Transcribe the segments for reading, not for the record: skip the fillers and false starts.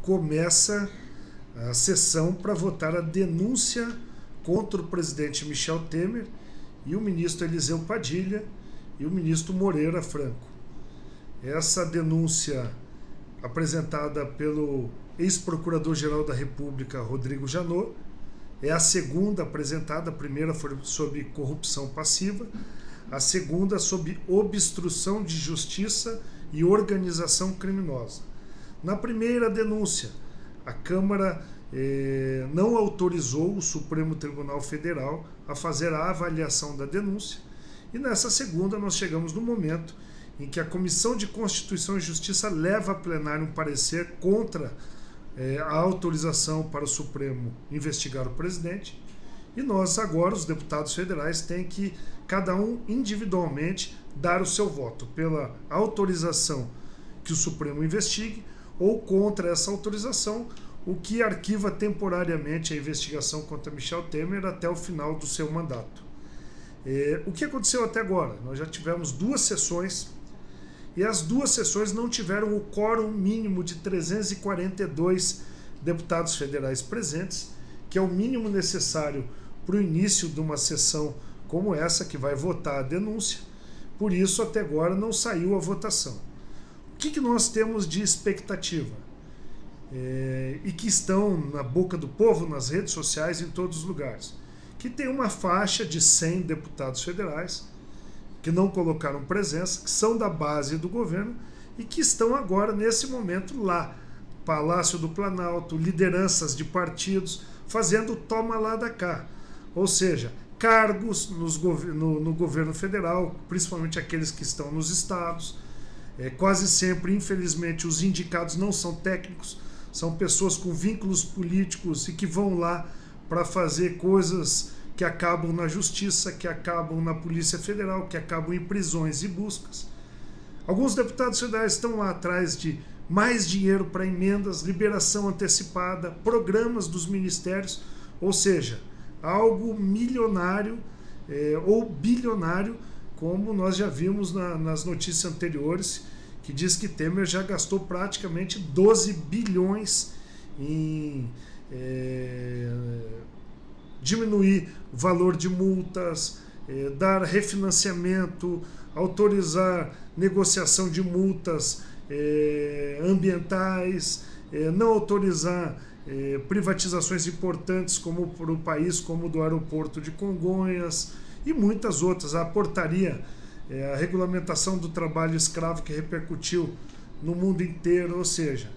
começa a sessão para votar a denúncia contra o presidente Michel Temer e o ministro Eliseu Padilha e o ministro Moreira Franco. Essa denúncia apresentada pelo ex-procurador-geral da República, Rodrigo Janot, é a segunda apresentada. A primeira foi sobre corrupção passiva, a segunda sobre obstrução de justiça e organização criminosa. Na primeira denúncia, a Câmara não autorizou o Supremo Tribunal Federal a fazer a avaliação da denúncia, e nessa segunda nós chegamos no momento em que a Comissão de Constituição e Justiça leva a plenário um parecer contra a autorização para o Supremo investigar o presidente, e nós agora, os deputados federais, têm que, cada um individualmente, dar o seu voto pela autorização que o Supremo investigue ou contra essa autorização, o que arquiva temporariamente a investigação contra Michel Temer até o final do seu mandato. O que aconteceu até agora? Nós já tivemos 2 sessões, e as 2 sessões não tiveram o quórum mínimo de 342 deputados federais presentes, que é o mínimo necessário para o início de uma sessão como essa, que vai votar a denúncia. Por isso, até agora, não saiu a votação. O que nós temos de expectativa? E que estão na boca do povo, nas redes sociais, em todos os lugares. Que tem uma faixa de 100 deputados federais que não colocaram presença, que são da base do governo e que estão agora, nesse momento, lá, Palácio do Planalto, lideranças de partidos, fazendo toma lá da cá. Ou seja, cargos no governo federal, principalmente aqueles que estão nos estados. Quase sempre, infelizmente, os indicados não são técnicos, são pessoas com vínculos políticos e que vão lá para fazer coisas que acabam na justiça, que acabam na Polícia Federal, que acabam em prisões e buscas. Alguns deputados federais estão lá atrás de mais dinheiro para emendas, liberação antecipada, programas dos ministérios, ou seja, algo milionário ou bilionário, como nós já vimos nas notícias anteriores, que diz que Temer já gastou praticamente 12 bilhões em diminuir o valor de multas, dar refinanciamento, autorizar negociação de multas ambientais, não autorizar privatizações importantes como para o país, como do aeroporto de Congonhas e muitas outras. A portaria, a regulamentação do trabalho escravo que repercutiu no mundo inteiro, ou seja,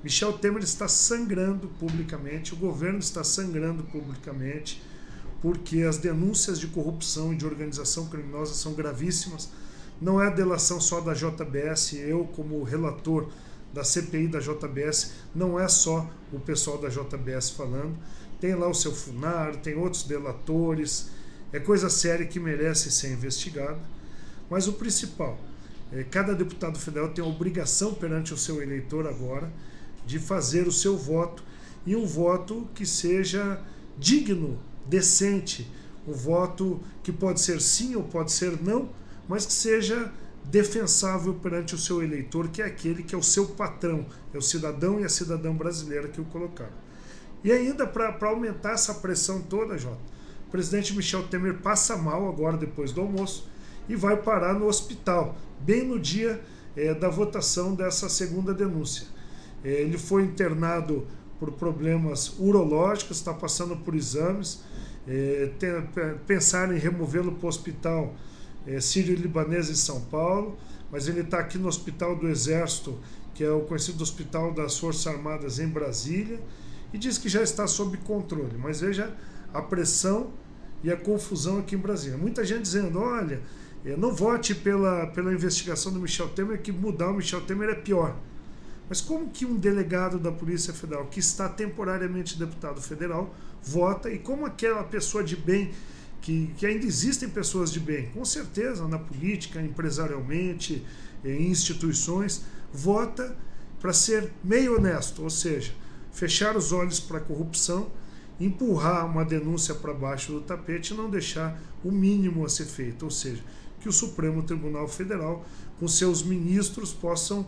Michel Temer está sangrando publicamente, o governo está sangrando publicamente, porque as denúncias de corrupção e de organização criminosa são gravíssimas. Não é a delação só da JBS, eu como relator da CPI da JBS, não é só o pessoal da JBS falando, tem lá o seu Funaro, tem outros delatores, é coisa séria que merece ser investigada. Mas o principal, cada deputado federal tem a obrigação perante o seu eleitor agora de fazer o seu voto, e um voto que seja digno, decente, um voto que pode ser sim ou pode ser não, mas que seja defensável perante o seu eleitor, que é aquele que é o seu patrão, é o cidadão e a cidadã brasileira que o colocaram. E ainda para aumentar essa pressão toda, Jota, o presidente Michel Temer passa mal agora depois do almoço e vai parar no hospital, bem no dia da votação dessa segunda denúncia. Ele foi internado por problemas urológicos, está passando por exames, pensaram em removê-lo para o hospital sírio-libanês em São Paulo, mas ele está aqui no Hospital do Exército, que é o conhecido Hospital das Forças Armadas em Brasília, e diz que já está sob controle. Mas veja a pressão e a confusão aqui em Brasília. Muita gente dizendo, olha, não vote pela investigação do Michel Temer, que mudar o Michel Temer é pior. Mas como que um delegado da Polícia Federal, que está temporariamente deputado federal, vota, e como aquela pessoa de bem, que ainda existem pessoas de bem, com certeza, na política, empresarialmente, em instituições, vota para ser meio honesto, ou seja, fechar os olhos para a corrupção, empurrar uma denúncia para baixo do tapete e não deixar o mínimo a ser feito, ou seja, que o Supremo Tribunal Federal, com seus ministros, possam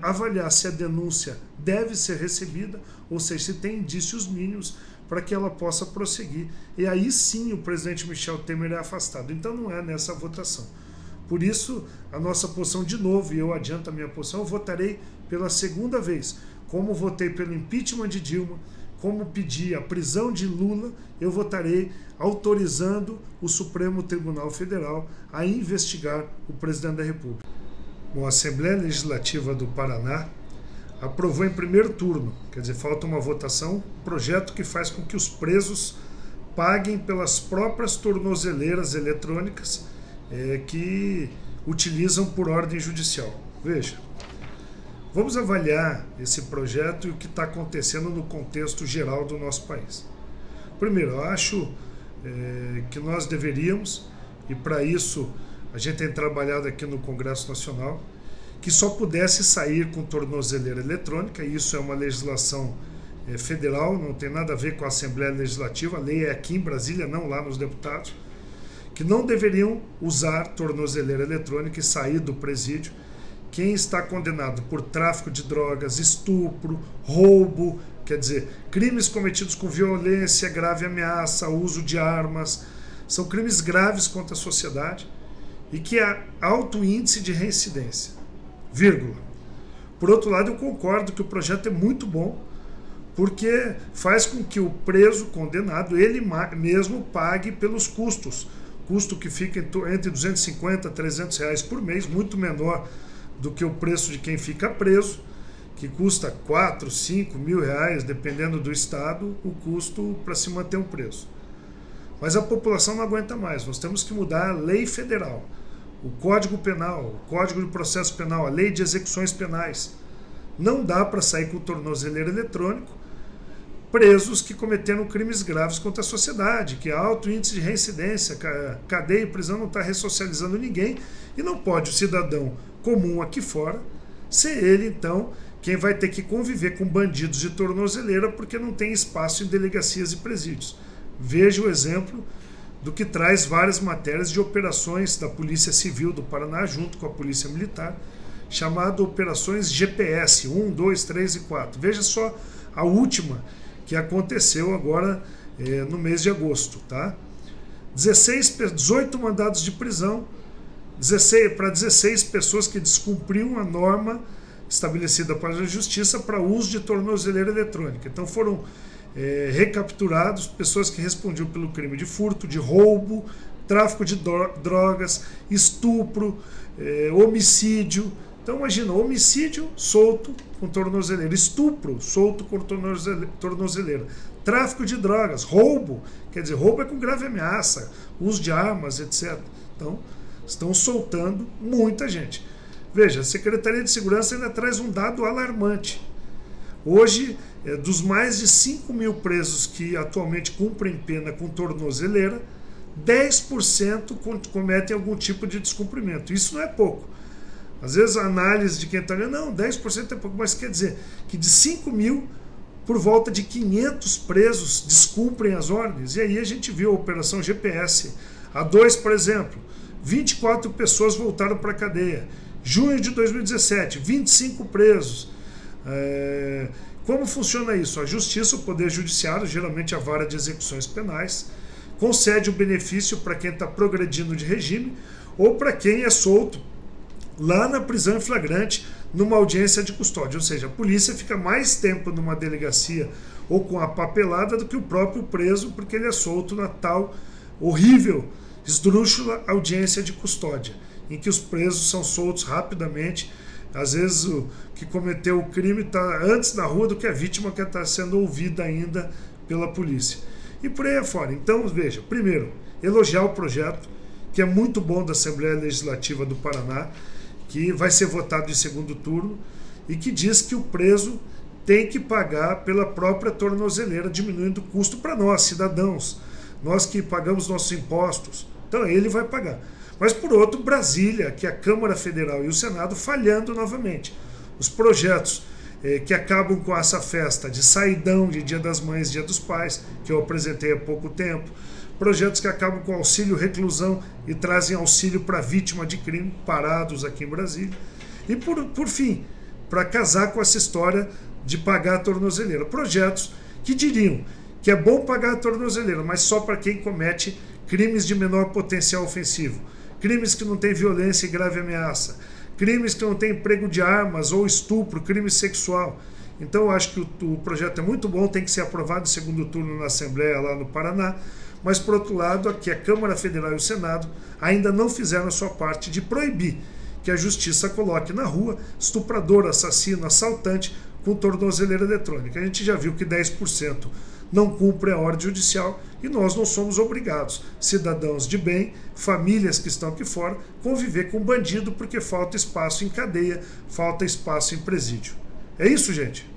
avaliar se a denúncia deve ser recebida, ou seja, se tem indícios mínimos para que ela possa prosseguir. E aí sim o presidente Michel Temer é afastado. Então não é nessa votação. Por isso, a nossa posição, de novo, e eu adianto a minha posição, eu votarei pela segunda vez. Como votei pelo impeachment de Dilma, como pedi a prisão de Lula, eu votarei autorizando o Supremo Tribunal Federal a investigar o presidente da República. Bom, a Assembleia Legislativa do Paraná aprovou em primeiro turno, quer dizer, falta uma votação, um projeto que faz com que os presos paguem pelas próprias tornozeleiras eletrônicas que utilizam por ordem judicial. Veja, vamos avaliar esse projeto e o que está acontecendo no contexto geral do nosso país. Primeiro, eu acho que nós deveríamos, e para isso a gente tem trabalhado aqui no Congresso Nacional, que só pudesse sair com tornozeleira eletrônica, e isso é uma legislação federal, não tem nada a ver com a Assembleia Legislativa, a lei é aqui em Brasília, não lá nos deputados, que não deveriam usar tornozeleira eletrônica e sair do presídio quem está condenado por tráfico de drogas, estupro, roubo, quer dizer, crimes cometidos com violência, grave ameaça, uso de armas, são crimes graves contra a sociedade e que há alto índice de reincidência, vírgula. Por outro lado, eu concordo que o projeto é muito bom, porque faz com que o preso condenado, ele mesmo pague pelos custos, custo que fica entre 250 a 300 reais por mês, muito menor do que o preço de quem fica preso, que custa 4, 5 mil reais, dependendo do estado, o custo para se manter um preso. Mas a população não aguenta mais, nós temos que mudar a lei federal, o Código Penal, o Código de Processo Penal, a Lei de Execuções Penais. Não dá para sair com o tornozeleiro eletrônico presos que cometeram crimes graves contra a sociedade, que há alto índice de reincidência, cadeia e prisão não está ressocializando ninguém, e não pode o cidadão comum aqui fora ser ele, então, quem vai ter que conviver com bandidos de tornozeleira porque não tem espaço em delegacias e presídios. Veja o exemplo do que traz várias matérias de operações da Polícia Civil do Paraná junto com a Polícia Militar, chamado Operações GPS 1, 2, 3 e 4. Veja só a última que aconteceu agora no mês de agosto, tá? 18 mandados de prisão para 16 pessoas que descumpriam a norma estabelecida pela Justiça para uso de tornozeleira eletrônica. Então foram recapturados pessoas que respondiam pelo crime de furto, de roubo, tráfico de drogas, estupro, homicídio. Então imagina, homicídio solto com tornozeleira, estupro solto com tornozeleira, tráfico de drogas, roubo, quer dizer, roubo é com grave ameaça, uso de armas, etc. Então estão soltando muita gente. Veja, a Secretaria de Segurança ainda traz um dado alarmante. Hoje, dos mais de 5 mil presos que atualmente cumprem pena com tornozeleira, 10% cometem algum tipo de descumprimento. Isso não é pouco. Às vezes a análise de quem está olhando, não, 10% é pouco, mas quer dizer que de 5 mil, por volta de 500 presos descumprem as ordens. E aí a gente viu a Operação GPS. A 2, por exemplo, 24 pessoas voltaram para a cadeia. Junho de 2017, 25 presos. Como funciona isso? A Justiça, o Poder Judiciário, geralmente a Vara de Execuções Penais, concede o benefício para quem está progredindo de regime ou para quem é solto lá na prisão em flagrante, numa audiência de custódia. Ou seja, a polícia fica mais tempo numa delegacia ou com a papelada do que o próprio preso, porque ele é solto na tal horrível, esdrúxula audiência de custódia, em que os presos são soltos rapidamente. Às vezes o que cometeu o crime está antes na rua do que a vítima que está sendo ouvida ainda pela polícia. E por aí afora. Então, veja, primeiro, elogiar o projeto, que é muito bom, da Assembleia Legislativa do Paraná, que vai ser votado em segundo turno, e que diz que o preso tem que pagar pela própria tornozeleira, diminuindo o custo para nós, cidadãos, nós que pagamos nossos impostos. Então ele vai pagar. Mas por outro, Brasília, que é a Câmara Federal e o Senado, falhando novamente. Os projetos que acabam com essa festa de saidão de Dia das Mães, Dia dos Pais, que eu apresentei há pouco tempo, projetos que acabam com auxílio reclusão e trazem auxílio para vítima de crime, parados aqui em Brasília. E por fim, para casar com essa história de pagar a tornozeleira. Projetos que diriam que é bom pagar a tornozeleira, mas só para quem comete crimes de menor potencial ofensivo, crimes que não têm violência e grave ameaça, crimes que não têm emprego de armas ou estupro, crime sexual. Então eu acho que o projeto é muito bom, tem que ser aprovado em segundo turno na Assembleia lá no Paraná, mas por outro lado, aqui a Câmara Federal e o Senado ainda não fizeram a sua parte de proibir que a justiça coloque na rua estuprador, assassino, assaltante com tornozeleira eletrônica. A gente já viu que 10% não cumpre a ordem judicial e nós não somos obrigados, cidadãos de bem, famílias que estão aqui fora, conviver com bandido porque falta espaço em cadeia, falta espaço em presídio. É isso, gente.